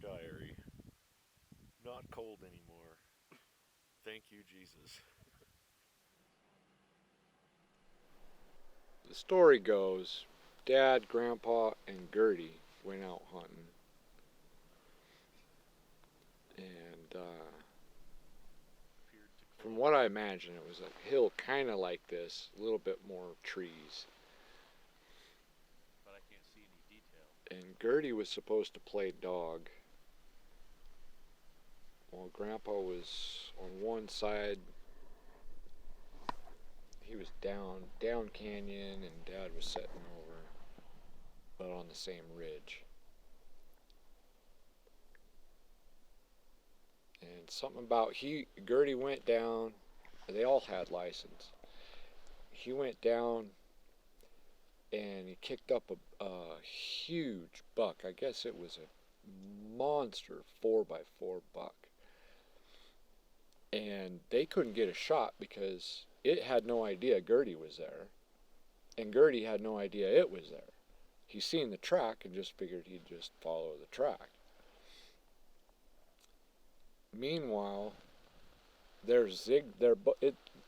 Dear diary, not cold anymore. Thank you, Jesus. The story goes, Dad, Grandpa, and Gertie went out hunting, and from what I imagine, it was a hill kind of like this, a little bit more trees. But I can't see any detail. And Gertie was supposed to play dog, while Grandpa was on one side. He was down canyon, and Dad was sitting over, but on the same ridge. And something about Gertie went down. They all had license. He went down and he kicked up a huge buck. I guess it was a monster 4x4 buck. And they couldn't get a shot because it had no idea Gertie was there, and Gertie had no idea it was there. He seen the track and just figured he'd just follow the track. Meanwhile, there's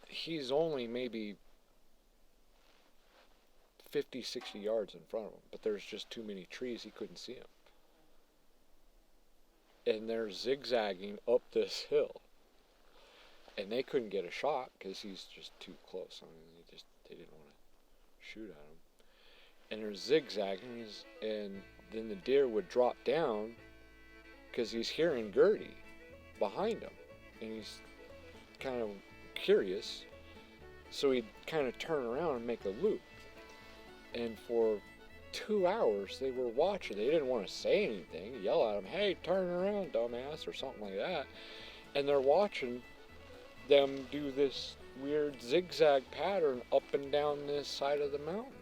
he's only maybe 50, 60 yards in front of him, but there's just too many trees, he couldn't see him. And they're zigzagging up this hill. And they couldn't get a shot because he's just too close. I mean, they didn't want to shoot at him. And they're zigzagging, and then the deer would drop down because he's hearing Gertie behind him, and he's kind of curious, so he'd kind of turn around and make a loop. And for 2 hours they were watching. They didn't want to say anything, yell at him, "Hey, turn around, dumbass," or something like that. And they're watching them do this weird zigzag pattern up and down this side of the mountain.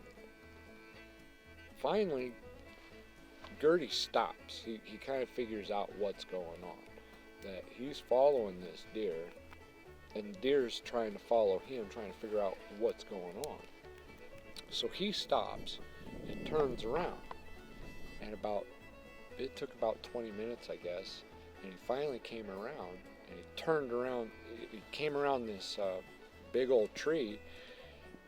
Finally, Gertie stops. He kind of figures out what's going on. That he's following this deer, and the deer's trying to follow him, trying to figure out what's going on. So he stops and turns around. And it took about 20 minutes, I guess, and he finally came around, and he turned around. He came around this big old tree,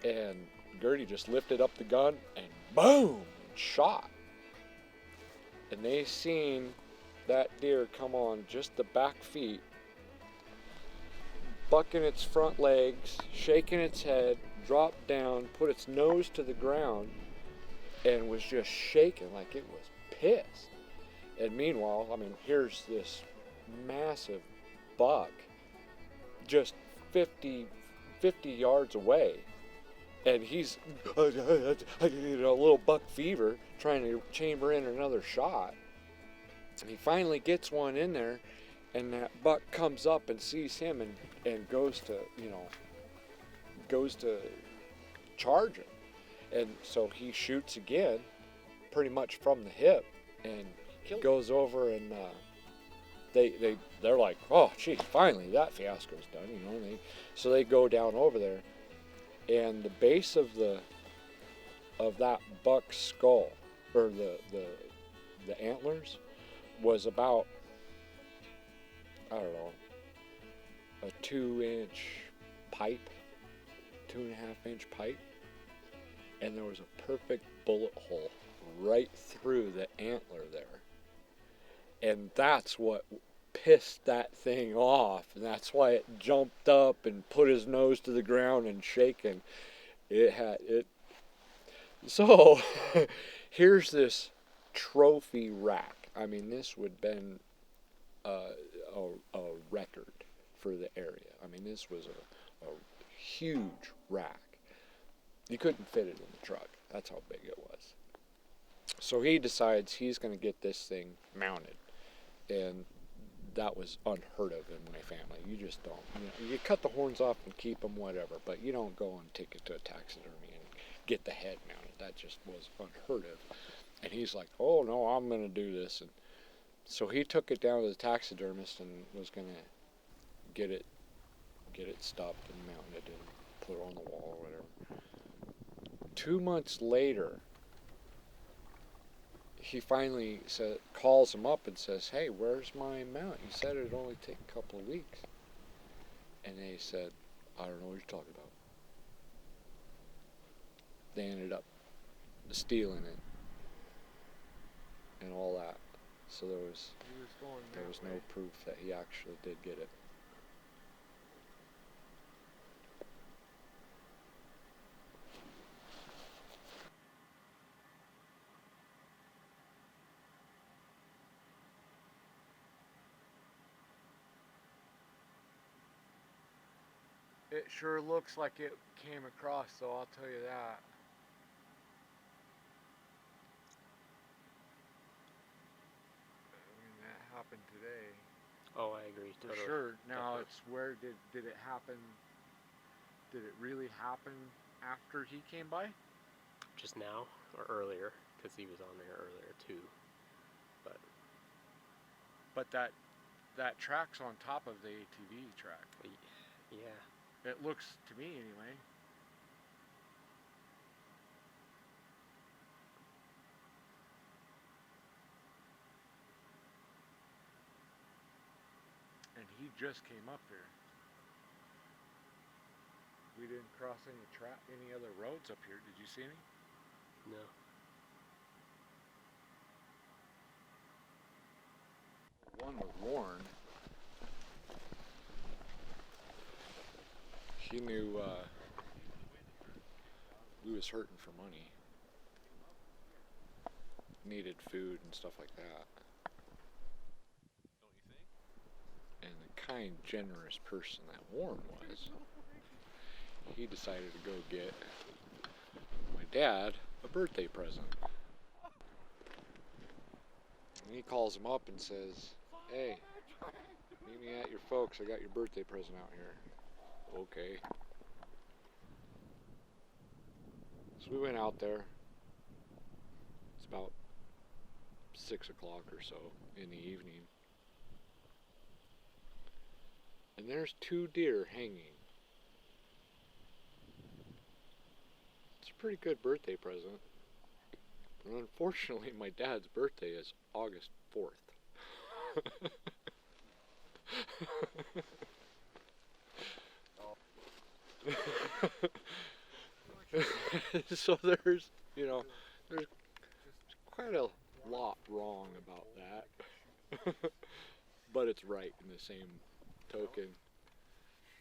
and Gertie just lifted up the gun and boom, shot. And they seen that deer come on just the back feet, bucking its front legs, shaking its head, drop down, put its nose to the ground, and was just shaking like it was pissed. And meanwhile, I mean, here's this massive buck just 50 yards away, and he's a little buck fever trying to chamber in another shot. And he finally gets one in there, and that buck comes up and sees him and goes to charge him. And so he shoots again, pretty much from the hip, and goes over, and they're like, "Oh, geez, finally that fiasco's done," you know. So they go down over there, and the base of that buck's skull, or the antlers, was about, I don't know, a 2-inch pipe, 2.5-inch pipe, and there was a perfect bullet hole right through the antler there. And that's what pissed that thing off, and that's why it jumped up and put his nose to the ground and shaking. So here's this trophy rack. I mean, this would have been a record for the area. I mean, this was a huge rack. You couldn't fit it in the truck. That's how big it was. So he decides he's going to get this thing mounted. And that was unheard of in my family. You just don't. You cut the horns off and keep them, whatever, but you don't go and take it to a taxidermy and get the head mounted. That just was unheard of. And he's like, "Oh, no, I'm going to do this." And so he took it down to the taxidermist and was going to get it stopped and mounted and put it on the wall or whatever. 2 months later, he finally calls him up and says, "Hey, where's my mount? You said it'd only take a couple of weeks." And they said, "I don't know what you're talking about." They ended up stealing it and all that. So there was no proof that he actually did get it. It sure looks like it came across, though, I'll tell you that. I mean, that happened today. Oh, I agree. For Totally. sure. Now Definitely. it's where did it happen? Did it really happen after he came by? Just now or earlier, because he was on there earlier too. But that track's on top of the ATV track. Yeah. It looks to me anyway. And he just came up here. We didn't cross any other roads up here. Did you see any? No. One with Warren. He knew we was hurting for money. Needed food and stuff like that. Don't you think? And the kind, generous person that Warren was, he decided to go get my dad a birthday present. And he calls him up and says, "Hey, meet me at your folks. I got your birthday present out here." Okay. So we went out there. It's about 6 o'clock or so in the evening. And there's 2 deer hanging. It's a pretty good birthday present. But unfortunately, my dad's birthday is August 4th. So there's quite a lot wrong about that. But it's right in the same token.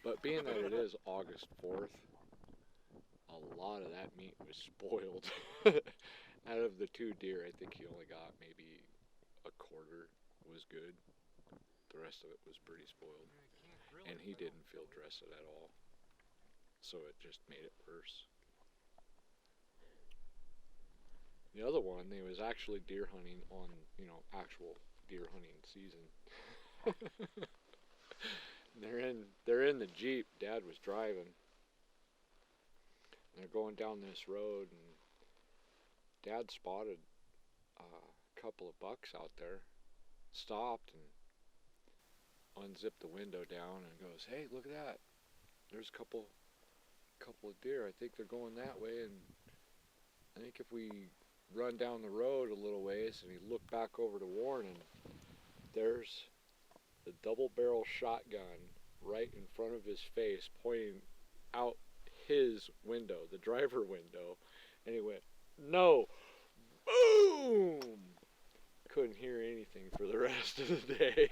But being that it is August 4th, a lot of that meat was spoiled. Out of the 2 deer, I think he only got maybe a quarter was good. The rest of it was pretty spoiled. And he didn't feel dressed at all. So it just made it worse. The other one, they was actually deer hunting on, actual deer hunting season. They're in the Jeep. Dad was driving. They're going down this road, and Dad spotted a couple of bucks out there. Stopped and unzipped the window down and goes, "Hey, look at that! There's a couple of deer. I think they're going that way, and I think if we run down the road a little ways," and he looked back over to Warren, and there's the double-barrel shotgun right in front of his face, pointing out his window, the driver window, and he went, "No!" Boom! Couldn't hear anything for the rest of the day.